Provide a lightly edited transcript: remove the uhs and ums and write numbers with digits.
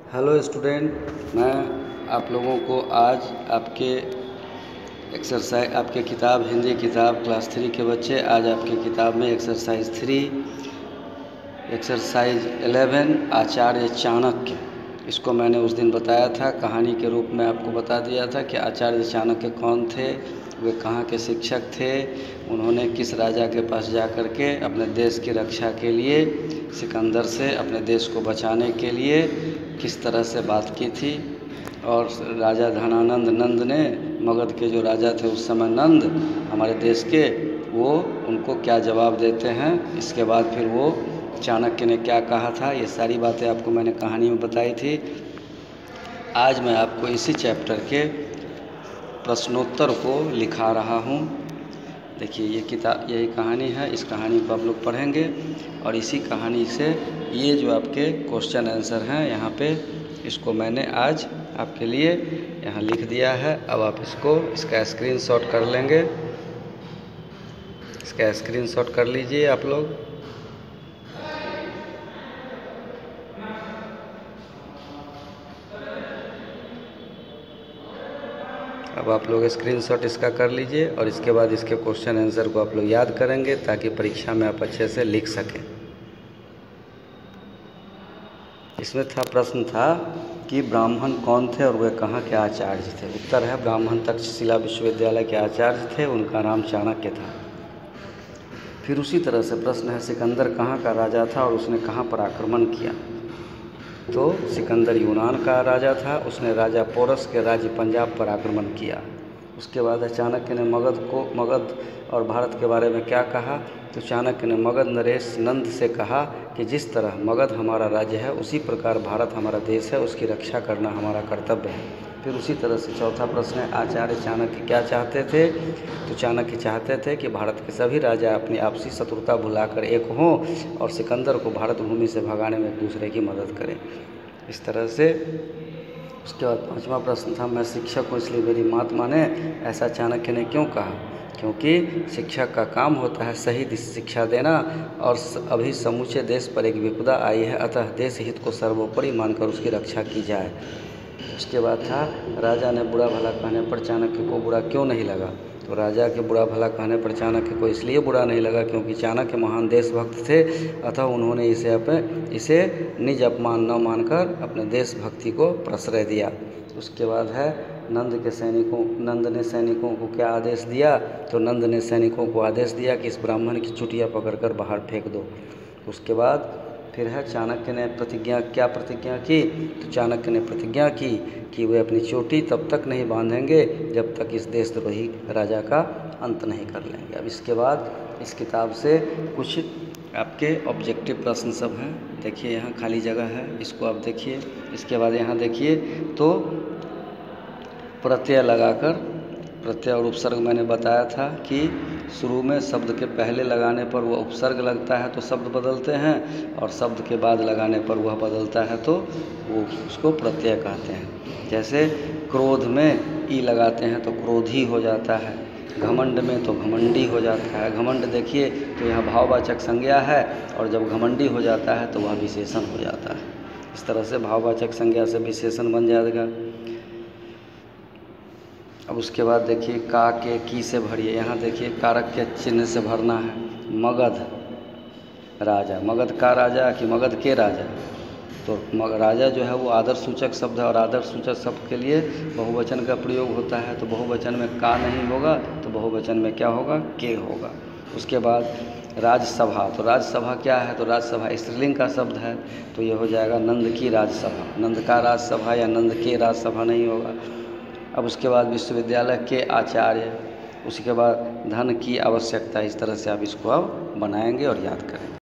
Hello student, मैं आप लोगों को आज आपके आपके किताब हिंदी किताब क्लास 3 के बच्चे, आज आपकी किताब में एक्सरसाइज 3 एक्सरसाइज 11 आचार्य चाणक्य, इसको मैंने उस दिन बताया था, कहानी के रूप में आपको बता दिया था कि आचार्य चाणक्य कौन थे, वे कहाँ के शिक्षक थे, उन्होंने किस राजा के पास जा कर के अपने देश की रक्षा के लिए सिकंदर से अपने देश को बचाने के लिए किस तरह से बात की थी। और राजा धनानंद नंद ने, मगध के जो राजा थे उस समय नंद हमारे देश के, वो उनको क्या जवाब देते हैं, इसके बाद फिर वो चाणक्य ने क्या कहा था, ये सारी बातें आपको मैंने कहानी में बताई थी। आज मैं आपको इसी चैप्टर के प्रश्नोत्तर को लिखा रहा हूँ। देखिए ये किताब, यही कहानी है, इस कहानी को आप लोग पढ़ेंगे और इसी कहानी से ये जो आपके क्वेश्चन आंसर हैं यहाँ पे, इसको मैंने आज आपके लिए यहाँ लिख दिया है। अब आप इसका स्क्रीनशॉट कर लेंगे, इसका स्क्रीनशॉट कर लीजिए आप लोग। अब आप लोग स्क्रीनशॉट इसका कर लीजिए और इसके बाद इसके क्वेश्चन आंसर को आप लोग याद करेंगे ताकि परीक्षा में आप अच्छे से लिख सकें। इसमें प्रश्न था कि ब्राह्मण कौन थे और वे कहाँ के आचार्य थे। उत्तर है ब्राह्मण तक्षशिला विश्वविद्यालय के आचार्य थे, उनका नाम चाणक्य था। फिर उसी तरह से प्रश्न है सिकंदर कहाँ का राजा था और उसने कहाँ पर आक्रमण किया। तो सिकंदर यूनान का राजा था, उसने राजा पोरस के राज्य पंजाब पर आक्रमण किया। उसके बाद चाणक्य ने मगध और भारत के बारे में क्या कहा। तो चाणक्य ने मगध नरेश नंद से कहा कि जिस तरह मगध हमारा राज्य है उसी प्रकार भारत हमारा देश है, उसकी रक्षा करना हमारा कर्तव्य है। फिर उसी तरह से चौथा प्रश्न है आचार्य चाणक्य क्या चाहते थे। तो चाणक्य चाहते थे कि भारत के सभी राजा अपनी आपसी शत्रुता भुलाकर एक हों और सिकंदर को भारत भूमि से भगाने में एक दूसरे की मदद करें। इस तरह से उसके बाद पांचवा प्रश्न था मैं शिक्षक हूँ इसलिए मेरी मात माने, ऐसा चाणक्य ने क्यों कहा। क्योंकि शिक्षक का काम होता है सही शिक्षा देना और अभी समूचे देश पर एक विपदा आई है, अतः देश हित को सर्वोपरि मानकर उसकी रक्षा की जाए। उसके बाद था राजा ने बुरा भला कहने पर चाणक्य को बुरा क्यों नहीं लगा। तो राजा के बुरा भला कहने पर चाणक्य को इसलिए बुरा नहीं लगा क्योंकि चाणक्य महान देशभक्त थे, अतः उन्होंने इसे निज अपमान न मानकर अपने देशभक्ति को प्रश्रय दिया। उसके बाद है नंद ने सैनिकों को क्या आदेश दिया। तो नंद ने सैनिकों को आदेश दिया कि इस ब्राह्मण की चुटिया पकड़कर बाहर फेंक दो। उसके बाद फिर है चाणक्य ने क्या प्रतिज्ञा की। तो चाणक्य ने प्रतिज्ञा की कि वे अपनी चोटी तब तक नहीं बांधेंगे जब तक इस देशद्रोही राजा का अंत नहीं कर लेंगे। अब इसके बाद इस किताब से कुछ आपके ऑब्जेक्टिव प्रश्न सब हैं। देखिए यहाँ खाली जगह है, इसको आप देखिए। इसके बाद यहाँ देखिए तो प्रत्यय लगाकर, प्रत्यय और उपसर्ग मैंने बताया था कि शुरू में शब्द के पहले लगाने पर वह उपसर्ग लगता है तो शब्द बदलते हैं, और शब्द के बाद लगाने पर वह बदलता है तो वो उसको प्रत्यय कहते हैं। जैसे क्रोध में ई लगाते हैं तो क्रोधी हो जाता है, घमंड में तो घमंडी हो जाता है। घमंड देखिए तो यहाँ भाववाचक संज्ञा है और जब घमंडी हो जाता है तो वह विशेषण हो जाता है। इस तरह से भाववाचक संज्ञा से विशेषण बन जाएगा। अब उसके बाद देखिए का के की से भरिए। यहाँ देखिए कारक के चिन्ह से भरना है। मगध राजा, मगध का राजा कि मगध के राजा। तो राजा जो है वो आदर सूचक शब्द है और आदर सूचक शब्द के लिए बहुवचन का प्रयोग होता है। तो बहुवचन में का नहीं होगा तो बहुवचन में क्या होगा, के होगा। उसके बाद राजसभा, तो राजसभा क्या है। तो राजसभा स्त्रीलिंग का शब्द है तो ये हो जाएगा नंद की राजसभा। नंद का राजसभा या नंद के राजसभा नहीं होगा। अब उसके बाद विश्वविद्यालय के आचार्य, उसके बाद धन की आवश्यकता। इस तरह से आप इसको अब बनाएंगे और याद करेंगे।